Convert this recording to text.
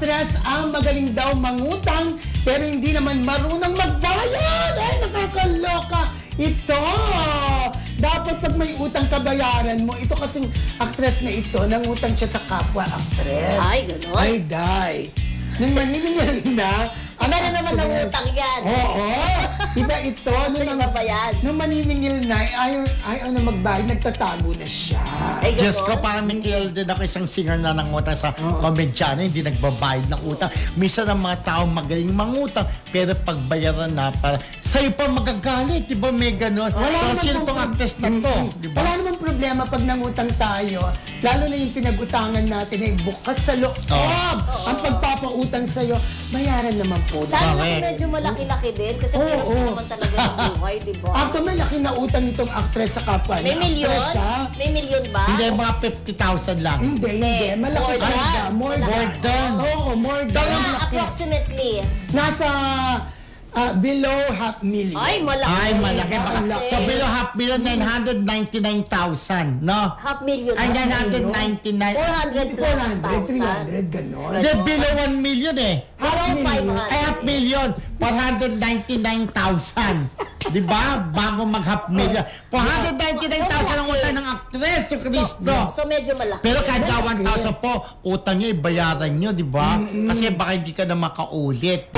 aktres ang magaling daw mangutang pero hindi naman marunong magbayad. Ay, nakakaloka ito. Dapat pag may utang kabayaran mo. Ito kasing aktres na ito, nangutang siya sa kapwa aktres. Ay, gano'n? Ay, day. Nung maniningil na, Iba na naman ang utang yan. Oo. Iba ito. Nung maniningil na, ayaw na magbayad, nagtatago na siya. Ay, Diyos ko, parang may kilala din ako isang singer na nangutang sa komedyano, hindi nagbabayad ng utang. Minsan ang mga tao magaling mangutang, pero pagbayaran na, para sa'yo pa magagalit, di ba may ganun? So, sino tong actress na to? Di ba? Wala namang problema pag nangutang tayo, lalo na yung pinag-utangan natin ay bukas sa loob. Ang pagpapautang sa'yo, bayaran naman po. Lalo na medyo malaki-laki din kasi meron din naman talaga ng buhay, di ba? After may laki na utang itong actress sa kapwa May niya. milyon? Actress, ha? May milyon ba? Hindi, mga 50,000 lang. Hindi. Malaki More talaga. than? More than. Oo, more than. Approximately. Nasa below 500,000. Ay, malaki. Ay, malaki. So, below 500,000, 999,000, no? 500,000. Ay, 999. 400 plus 300, gano'n. Hindi, below 1 million eh. Around 500. Ay, 500,000. 499,000. Di ba? Bago mag 500,000. 499,000 ang utang ng actress, si Cristo. So, medyo malaki. Pero kahit 1,000 po, utang niya, ibayaran niyo, di ba? Kasi baka hindi ka na makaulit.